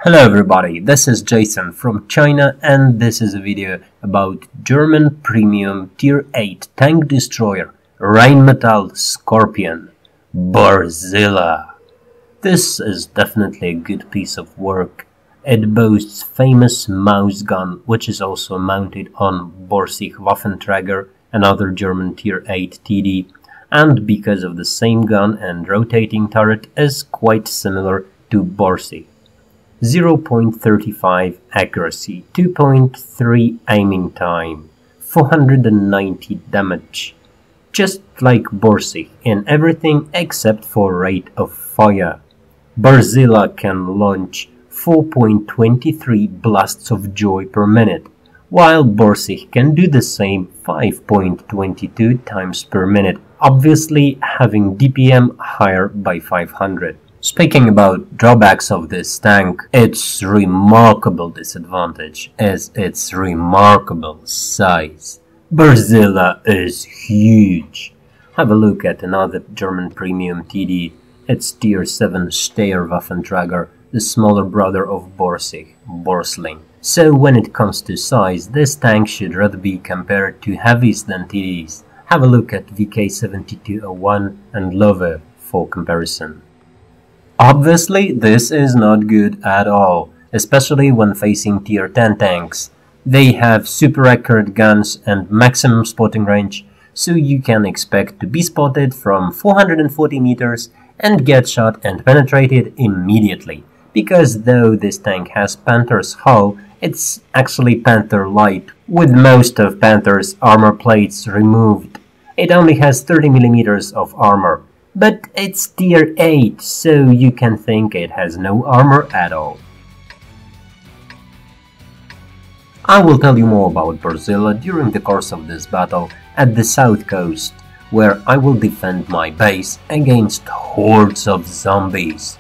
Hello everybody, this is Jason from China and this is a video about German premium tier 8 tank destroyer Rheinmetall Skorpion, BORZILLA. This is definitely a good piece of work. It boasts famous mouse gun, which is also mounted on Borsig Waffentrager, another German tier 8 TD, and because of the same gun and rotating turret is quite similar to Borsig. 0.35 accuracy, 2.3 aiming time, 490 damage. Just like Borsig in everything except for rate of fire. BORZILLA can launch 4.23 blasts of joy per minute, while Borsig can do the same 5.22 times per minute, obviously having DPM higher by 500. Speaking about drawbacks of this tank, its remarkable disadvantage is its remarkable size. BORZILLA is huge. Have a look at another German premium TD. It's tier 7 Steyr Waffentrager, the smaller brother of Borsig, Borsling. So when it comes to size, this tank should rather be compared to heavies than TDs. Have a look at VK7201 and Lowe for comparison. Obviously, this is not good at all, especially when facing tier 10 tanks. They have super accurate guns and maximum spotting range, so you can expect to be spotted from 440 meters and get shot and penetrated immediately, because though this tank has Panther's hull, it's actually Panther Light, with most of Panther's armor plates removed. It only has 30mm of armor. But it's tier 8, so you can think it has no armor at all. I will tell you more about BORZILLA during the course of this battle at the south coast, where I will defend my base against hordes of zombies,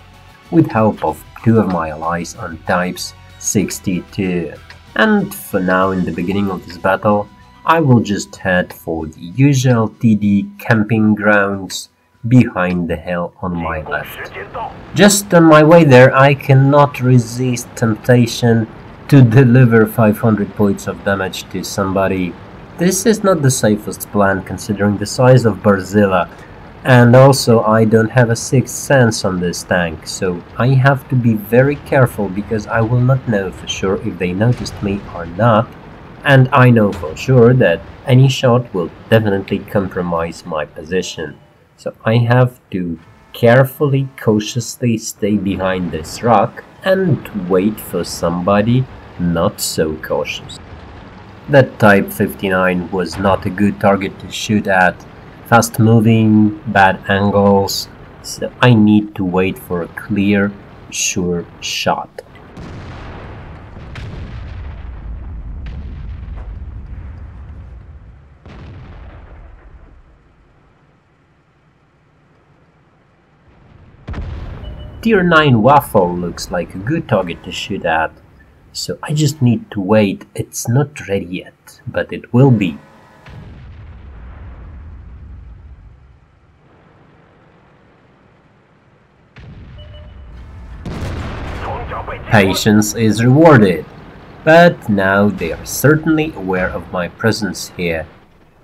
with help of two of my allies on types 62. And for now, in the beginning of this battle, I will just head for the usual TD camping grounds behind the hill on my left. Just on my way there, I cannot resist temptation to deliver 500 points of damage to somebody. This is not the safest plan considering the size of BORZILLA, and also I don't have a sixth sense on this tank, so I have to be very careful because I will not know for sure if they noticed me or not, and I know for sure that any shot will definitely compromise my position. So I have to carefully, cautiously stay behind this rock and wait for somebody not so cautious. That Type 59 was not a good target to shoot at. Fast moving, bad angles, so I need to wait for a clear, sure shot. Tier 9 Waffle looks like a good target to shoot at, so I just need to wait. It's not ready yet, but it will be. Patience is rewarded, but now they are certainly aware of my presence here.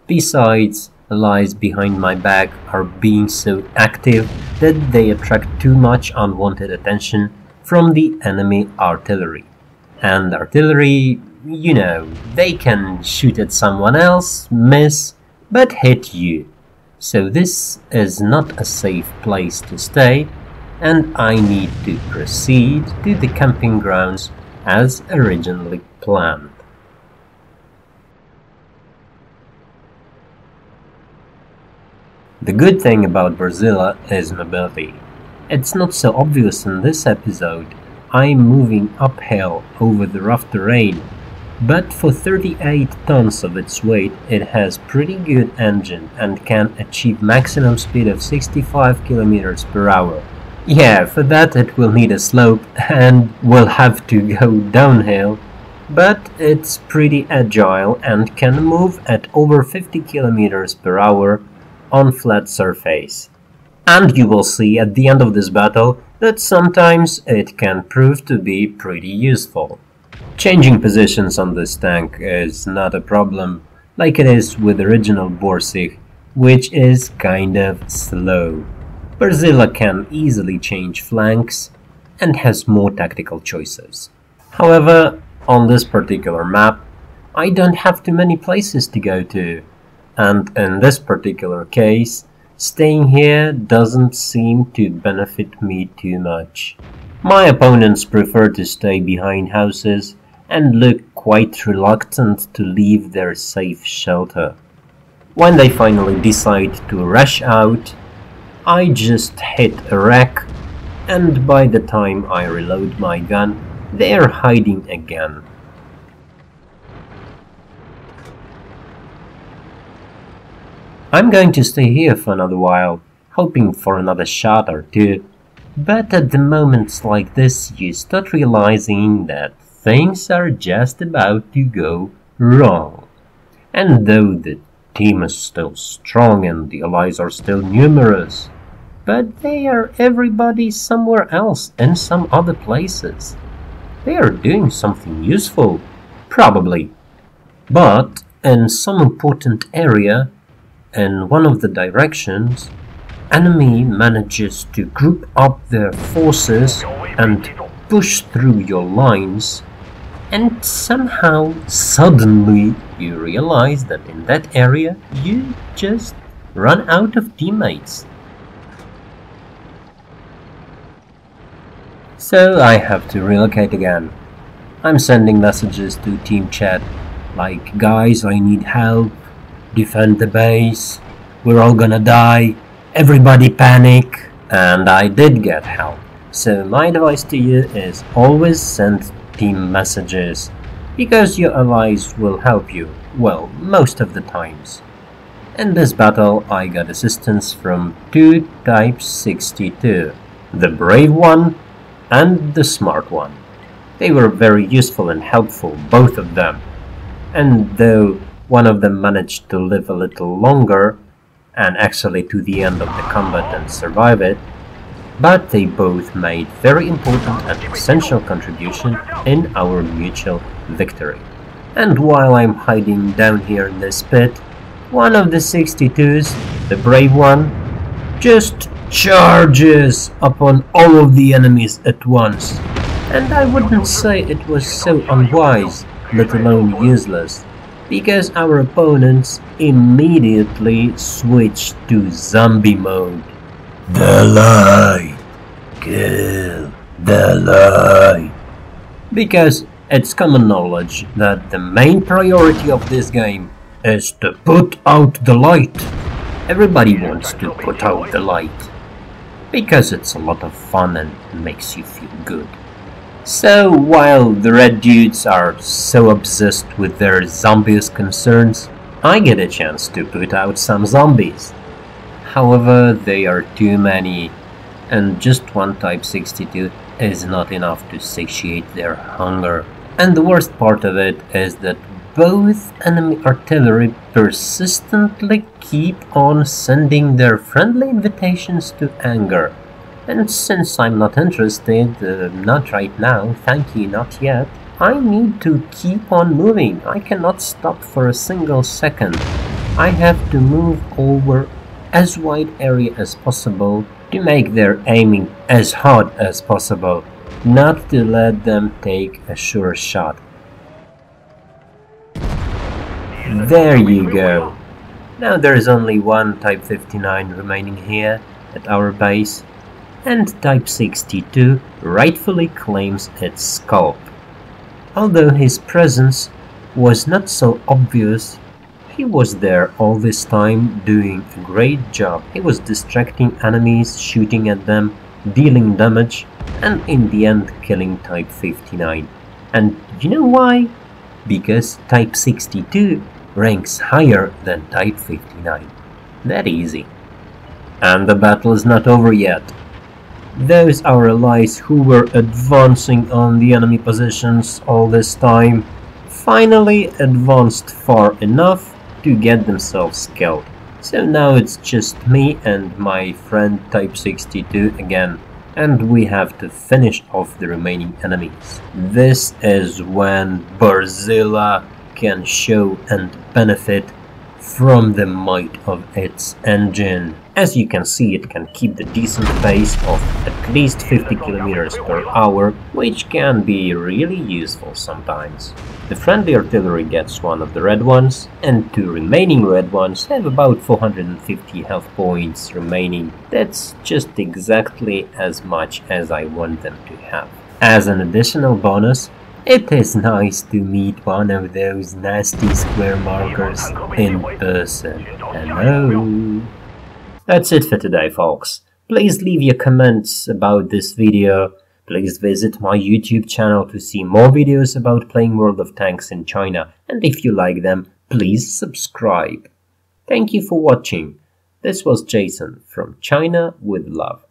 Besides, allies behind my back are being so active that they attract too much unwanted attention from the enemy artillery. And artillery, you know, they can shoot at someone else, miss, but hit you. So this is not a safe place to stay, and I need to proceed to the camping grounds as originally planned. The good thing about BORZILLA is mobility. It's not so obvious in this episode. I'm moving uphill over the rough terrain, but for 38 tons of its weight it has pretty good engine and can achieve maximum speed of 65 km per hour. Yeah, for that it will need a slope and will have to go downhill, but it's pretty agile and can move at over 50 km per hour on flat surface. And you will see at the end of this battle that sometimes it can prove to be pretty useful. Changing positions on this tank is not a problem, like it is with original Borsig, which is kind of slow. BORZILLA can easily change flanks and has more tactical choices. However, on this particular map, I don't have too many places to go to, and in this particular case, staying here doesn't seem to benefit me too much. My opponents prefer to stay behind houses and look quite reluctant to leave their safe shelter. When they finally decide to rush out, I just hit a wreck, and by the time I reload my gun, they are hiding again. I'm going to stay here for another while, hoping for another shot or two, but at the moments like this you start realizing that things are just about to go wrong. And though the team is still strong and the allies are still numerous, but they are everybody somewhere else in some other places. They are doing something useful, probably, but in some important area, in one of the directions, enemy manages to group up their forces and push through your lines, and somehow, suddenly, you realize that in that area you just run out of teammates. So I have to relocate again. I'm sending messages to team chat like, guys, I need help, defend the base, we're all gonna die, everybody panic. And I did get help. So my advice to you is always send team messages, because your allies will help you, well, most of the times. In this battle I got assistance from two Type 62, the brave one and the smart one. They were very useful and helpful, both of them. And though one of them managed to live a little longer, and actually to the end of the combat and survive it, but they both made very important and essential contribution in our mutual victory. And while I'm hiding down here in this pit, one of the 62s, the brave one, just charges upon all of the enemies at once. And I wouldn't say it was so unwise, let alone useless, because our opponents immediately switched to zombie mode. The light! Kill the light! Because it's common knowledge that the main priority of this game is to put out the light. Everybody wants to put out the light, because it's a lot of fun and makes you feel good. So while the red dudes are so obsessed with their zombies concerns, I get a chance to put out some zombies. However, they are too many, and just one Type 62 is not enough to satiate their hunger. And the worst part of it is that both enemy artillery persistently keep on sending their friendly invitations to Hangar. And since I'm not interested, not right now, thank you, not yet, I need to keep on moving. I cannot stop for a single second. I have to move over as wide area as possible to make their aiming as hard as possible, not to let them take a sure shot. There you go. Now there is only one Type 59 remaining here at our base, and Type 62 rightfully claims its scalp. Although his presence was not so obvious, he was there all this time doing a great job. He was distracting enemies, shooting at them, dealing damage, and in the end killing Type 59. And you know why? Because Type 62 ranks higher than Type 59. That easy. And the battle is not over yet. Those our allies who were advancing on the enemy positions all this time finally advanced far enough to get themselves killed. So now it's just me and my friend Type 62 again, and we have to finish off the remaining enemies. This is when BORZILLA can show and benefit from the might of its engine. As you can see, it can keep the decent pace of at least 50 kilometers per hour, which can be really useful sometimes. The friendly artillery gets one of the red ones, and two remaining red ones have about 450 health points remaining. That's just exactly as much as I want them to have. As an additional bonus, it is nice to meet one of those nasty square markers in person. Hello! That's it for today, folks. Please leave your comments about this video. Please visit my YouTube channel to see more videos about playing World of Tanks in China. And if you like them, please subscribe. Thank you for watching. This was Jason from China with Love.